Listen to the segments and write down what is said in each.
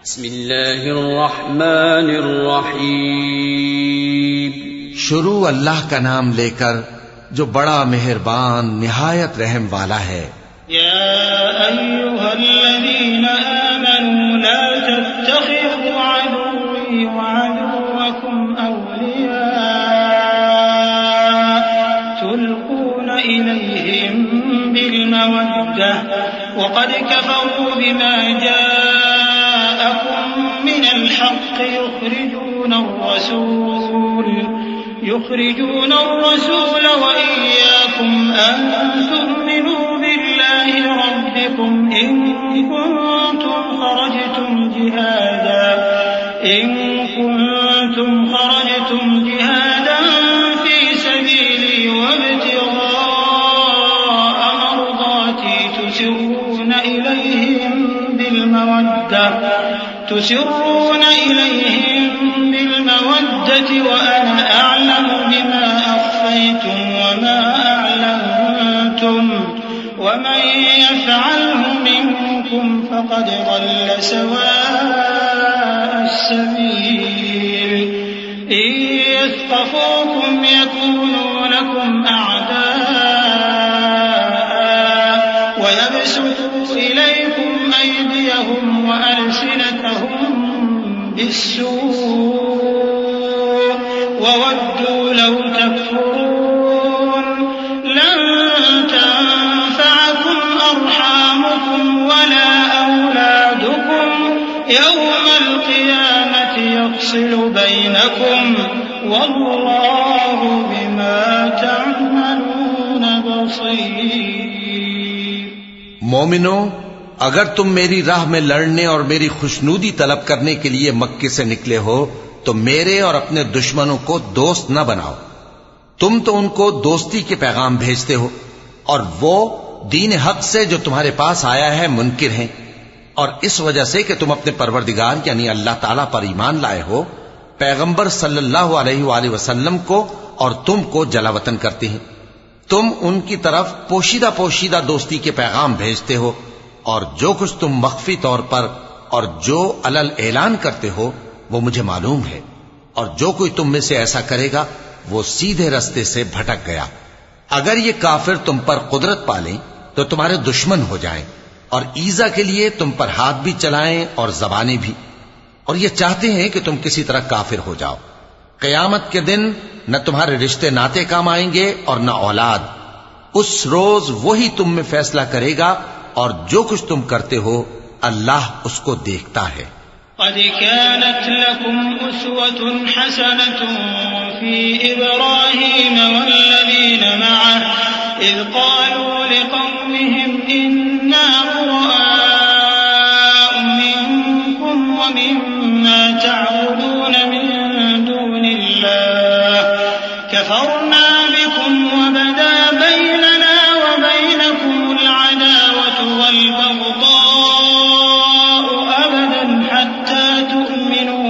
بسم اللہ الرحمن الرحیم. شروع اللہ کا نام لے کر جو بڑا مہربان نہایت رحم والا ہے. یا ایھا الذین آمنوا لا تتخذوا عدوی وعدوکم اولیاء تلقون الیہم بالمودة وقد کفروا بما جاءکم من الحق يخرجون الرسول وإياكم أن تؤمنوا بالله ربكم إن كنتم خرجتم جهادا في سبيلي وابتغاء مرضاتي تسرون إليهم بالمودة وأنا أعلم بما أخفيتم وما أعلنتم ومن يفعله منكم فقد ضل سواء السبيل. إن يثقفوكم يكونوا لكم أعداء ويبسطوا إليكم أيديهم وألسنتهم بالسوء وودوا لو تكفرون. لن تنفعكم أرحامكم ولا أولادكم يوم القيامة يفصل بينكم والله بما تعملون بصير. مومنو، اگر تم میری راہ میں لڑنے اور میری خوشنودی طلب کرنے کے لیے مکے سے نکلے ہو تو میرے اور اپنے دشمنوں کو دوست نہ بناؤ. تم تو ان کو دوستی کے پیغام بھیجتے ہو اور وہ دین حق سے جو تمہارے پاس آیا ہے منکر ہیں، اور اس وجہ سے کہ تم اپنے پروردگار یعنی اللہ تعالیٰ پر ایمان لائے ہو، پیغمبر صلی اللہ علیہ وآلہ وسلم کو اور تم کو جلا وطن کرتے ہیں. تم ان کی طرف پوشیدہ پوشیدہ دوستی کے پیغام بھیجتے ہو، اور جو کچھ تم مخفی طور پر اور جو علل اعلان کرتے ہو وہ مجھے معلوم ہے، اور جو کوئی تم میں سے ایسا کرے گا وہ سیدھے رستے سے بھٹک گیا. اگر یہ کافر تم پر قدرت پالیں تو تمہارے دشمن ہو جائیں، اور ایذا کے لیے تم پر ہاتھ بھی چلائیں اور زبانیں بھی، اور یہ چاہتے ہیں کہ تم کسی طرح کافر ہو جاؤ. قیامت کے دن نہ تمہارے رشتے ناتے کام آئیں گے اور نہ اولاد. اس روز وہی تم میں فیصلہ کرے گا، اور جو کچھ تم کرتے ہو اللہ اس کو دیکھتا ہے. قد كانت لكم أسوة حسنة في إبراهيم والذين معه إذ قالوا لقومهم إنا براء منكم ومما تعبدون من دون الله كفرنا بكم وبدا بيننا وبينكم العداوة والبغضاء أبدا حتى تؤمنوا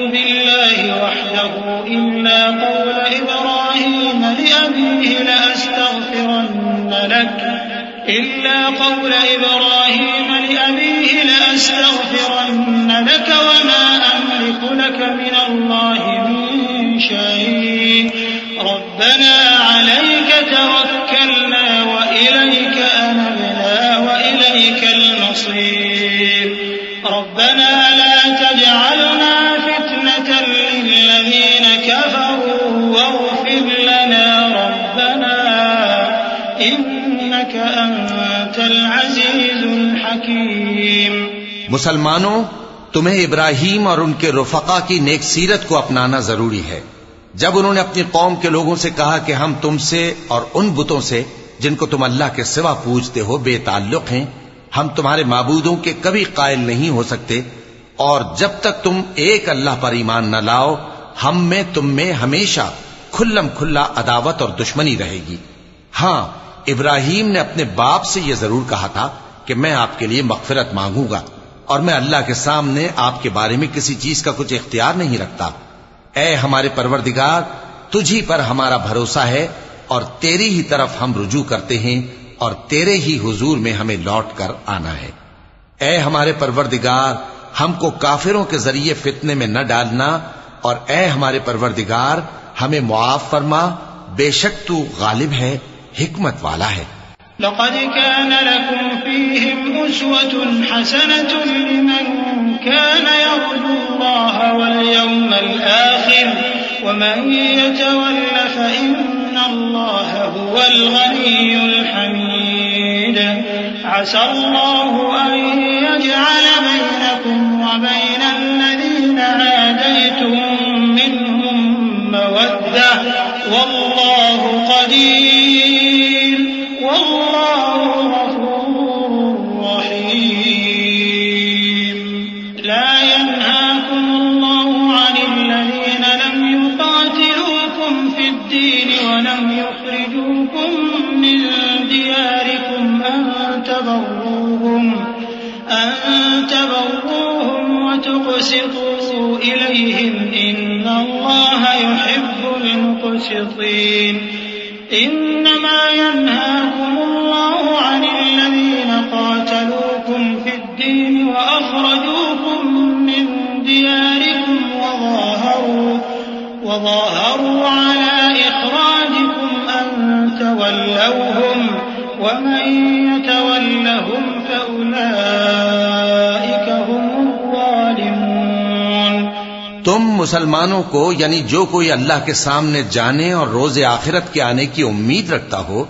بالله وحده إلا قول إبراهيم لأبيه لأستغفرن لك وما أملك لك من الله من شيء ربنا عليك توكلنا وإليك أنبنا وإليك المصير. ربنا لا تجعلنا فتنة للذين كفروا واغفر لنا ربنا إنك أنت العزيز الحكيم. مسلمانوں، تمہیں ابراہیم اور ان کے رفقا کی نیک سیرت کو اپنانا ضروری ہے. جب انہوں نے اپنی قوم کے لوگوں سے کہا کہ ہم تم سے اور ان بتوں سے جن کو تم اللہ کے سوا پوجتے ہو بے تعلق ہیں، ہم تمہارے معبودوں کے کبھی قائل نہیں ہو سکتے، اور جب تک تم ایک اللہ پر ایمان نہ لاؤ ہم میں تم میں ہمیشہ کھلم کھلا عداوت اور دشمنی رہے گی. ہاں، ابراہیم نے اپنے باپ سے یہ ضرور کہا تھا کہ میں آپ کے لیے مغفرت مانگوں گا، اور میں اللہ کے سامنے آپ کے بارے میں کسی چیز کا کچھ اختیار نہیں رکھتا. اے ہمارے پروردگار، تجھی پر ہمارا بھروسہ ہے اور تیری ہی طرف ہم رجوع کرتے ہیں، اور تیرے ہی حضور میں ہمیں لوٹ کر آنا ہے۔ اے ہمارے پروردگار، ہم کو کافروں کے ذریعے فتنے میں نہ ڈالنا، اور اے ہمارے پروردگار ہمیں معاف فرما، بے شک تو غالب ہے، حکمت والا ہے۔ لقد كان لكم فيهم أسوة حسنة لمن كان يرجو الله واليوم الآخر ومن يتول فإن الله هو الغني الحميد عسى الله أن يجعل بينكم وبين الذين عاديتم منهم مودة والله قدير والله غفور رحيم لا ينهاكم الله عن الذين لم يقاتلوكم في الدين ولم يخرجوكم من دياركم أن تبروهم وتقسطوا إليهم إن الله يحب المقسطين إنما ينهاكم الله عن الذين قاتلوكم في الدين وأخرجوكم من دياركم وظاهروا على إخراجكم أن تولوهم ومن يتولهم فأولئك هم الظالمون۔ تم مسلمانوں کو یعنی جو کوئی اللہ کے سامنے جانے اور روز آخرت کے آنے کی امید رکھتا ہو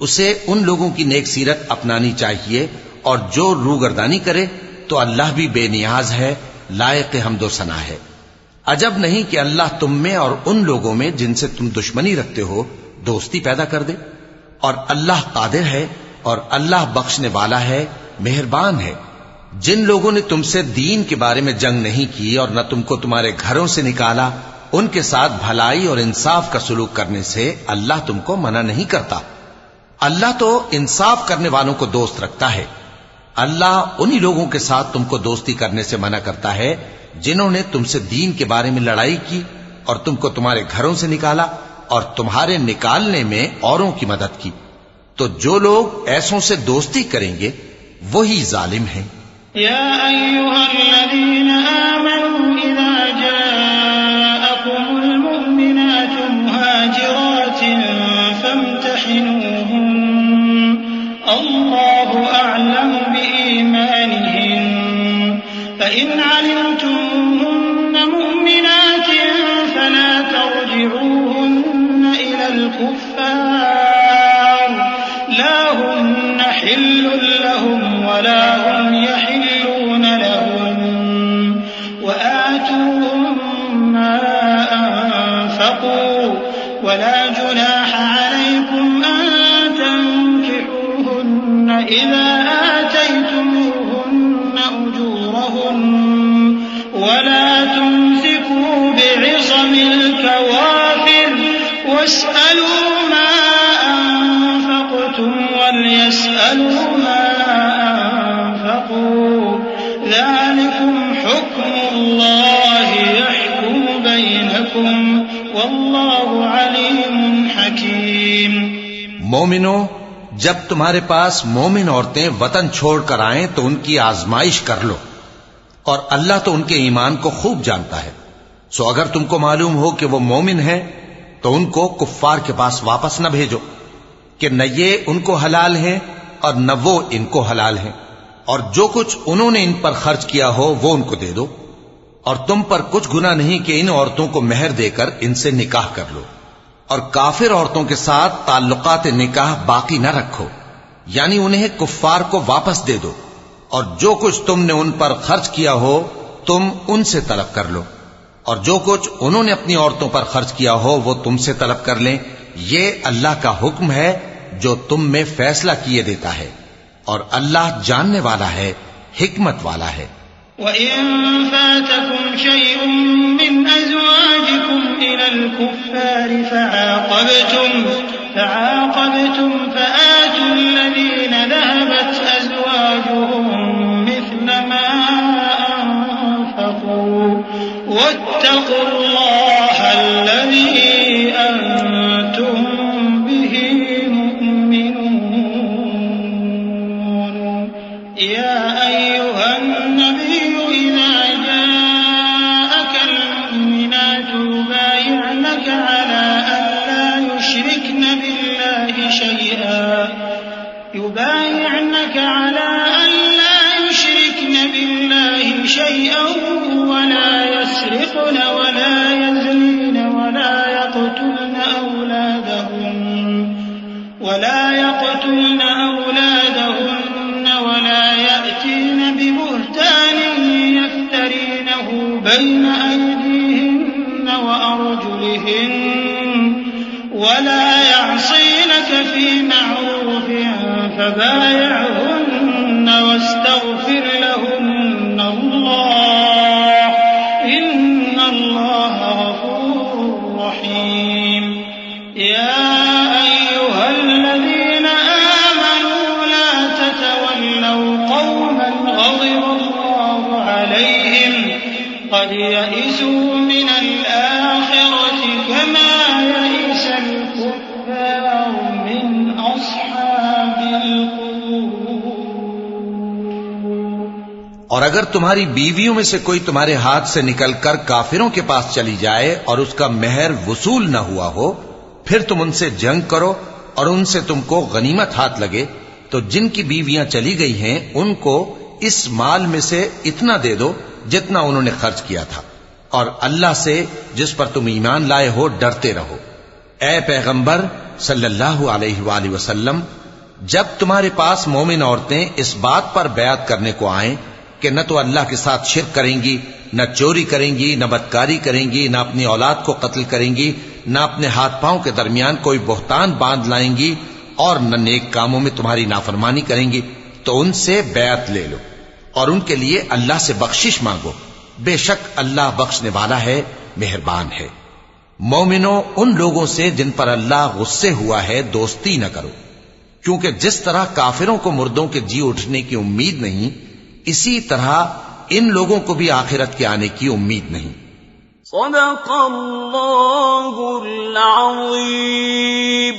اسے ان لوگوں کی نیک سیرت اپنانی چاہیے، اور جو روگردانی کرے تو اللہ بھی بے نیاز ہے، لائق حمد و ثنا ہے۔ عجب نہیں کہ اللہ تم میں اور ان لوگوں میں جن سے تم دشمنی رکھتے ہو دوستی پیدا کر دے، اور اللہ قادر ہے اور اللہ بخشنے والا ہے، مہربان ہے۔ جن لوگوں نے تم سے دین کے بارے میں جنگ نہیں کی اور نہ تم کو تمہارے گھروں سے نکالا، ان کے ساتھ بھلائی اور انصاف کا سلوک کرنے سے اللہ تم کو منع نہیں کرتا۔ اللہ تو انصاف کرنے والوں کو دوست رکھتا ہے۔ اللہ انہی لوگوں کے ساتھ تم کو دوستی کرنے سے منع کرتا ہے جنہوں نے تم سے دین کے بارے میں لڑائی کی اور تم کو تمہارے گھروں سے نکالا اور تمہارے نکالنے میں اوروں کی مدد کی۔ تو جو لوگ ایسوں سے دوستی کریں گے وہی ظالم ہیں۔ يا أيها الذين آمنوا إذا جاءكم المؤمنات مهاجرات فامتحنوهن الله أعلم بإيمانهن فإن علمتموهن مؤمنات فلا ترجعوهن إلى الكفار لا هن حل لهم ولا هم يحلون لهم وآتوهم ما أنفقوا ولا جناح عليكم أن تنكحوهن إذا آتيتموهن أجورهن ولا تمسكوا بعصم الكوافر واسألوا ما أنفقتم وليسألوا ما أنفقوا ذلكم حكم الله يحكم بينكم والله عليم حكيم۔ مومنو، جب تمہارے پاس مومن عورتیں وطن چھوڑ کر آئیں تو ان کی آزمائش کر لو، اور اللہ تو ان کے ایمان کو خوب جانتا ہے۔ سو اگر تم کو معلوم ہو کہ وہ مومن ہیں تو ان کو کفار کے پاس واپس نہ بھیجو کہ نہ یہ ان کو حلال ہیں اور نہ وہ ان کو حلال ہیں، اور جو کچھ انہوں نے ان پر خرچ کیا ہو وہ ان کو دے دو، اور تم پر کچھ گناہ نہیں کہ ان عورتوں کو مہر دے کر ان سے نکاح کر لو، اور کافر عورتوں کے ساتھ تعلقات نکاح باقی نہ رکھو، یعنی انہیں کفار کو واپس دے دو، اور جو کچھ تم نے ان پر خرچ کیا ہو تم ان سے طلب کر لو، اور جو کچھ انہوں نے اپنی عورتوں پر خرچ کیا ہو وہ تم سے طلب کر لیں۔ یہ اللہ کا حکم ہے جو تم میں فیصلہ کیے دیتا ہے، اور اللہ جاننے والا ہے، حکمت والا ہے۔ وَإِن فَاتَكُمْ شَيْءٌ مِّنْ أَزْوَاجِكُمْ إِلَى الْكُفَّارِ فَعَاقَبْتُمْ فَآتُوا الَّذِينَ ذَهَبَتْ أَزْوَاجُهُم مِّثْلَ مَا أَنفَقُوا وَاتَّقُوا اللَّهَ الَّذِي أَنتُم بِهِ مُؤْمِنُونَ۔ يا أيها النبي إذا جاءك المؤمنات يبايعنك على أن لا يشركن بالله شيئا ولا يسرقن ولا يزنين ولا يقتلن أولادهن ولا يأتين ببهتان يفترينه بين أيديهن وأرجلهن ولا يعصينك في معروف فبايعهن واستغفر لهن الله إن الله غفور رحيم يا أيها الذين آمنوا لا تتولوا قوما غضب الله عليهم قد يئسوا من الآخرة كما يئس الكفار من أصحاب القبور. اور اگر تمہاری بیویوں میں سے کوئی تمہارے ہاتھ سے نکل کر کافروں کے پاس چلی جائے اور اس کا مہر وصول نہ ہوا ہو، پھر تم ان سے جنگ کرو اور ان سے تم کو غنیمت ہاتھ لگے، تو جن کی بیویاں چلی گئی ہیں ان کو اس مال میں سے اتنا دے دو جتنا انہوں نے خرچ کیا تھا، اور اللہ سے جس پر تم ایمان لائے ہو ڈرتے رہو. اے پیغمبر صلی اللہ علیہ وآلہ وسلم، جب تمہارے پاس مومن عورتیں اس بات پر بیعت کرنے کو آئیں کہ نہ تو اللہ کے ساتھ شرک کریں گی، نہ چوری کریں گی، نہ بدکاری کریں گی، نہ اپنی اولاد کو قتل کریں گی، نہ اپنے ہاتھ پاؤں کے درمیان کوئی بہتان باندھ لائیں گی، اور نہ نیک کاموں میں تمہاری نافرمانی کریں گی، تو ان سے بیعت لے لو اور ان کے لیے اللہ سے بخشش مانگو، بے شک اللہ بخشنے والا ہے، مہربان ہے. مومنوں، ان لوگوں سے جن پر اللہ غصے ہوا ہے دوستی نہ کرو، کیونکہ جس طرح کافروں کو مردوں کے جی اٹھنے کی امید نہیں، اسی طرح ان لوگوں کو بھی آخرت کے آنے کی امید نہیں. صدق اللہ العظیم.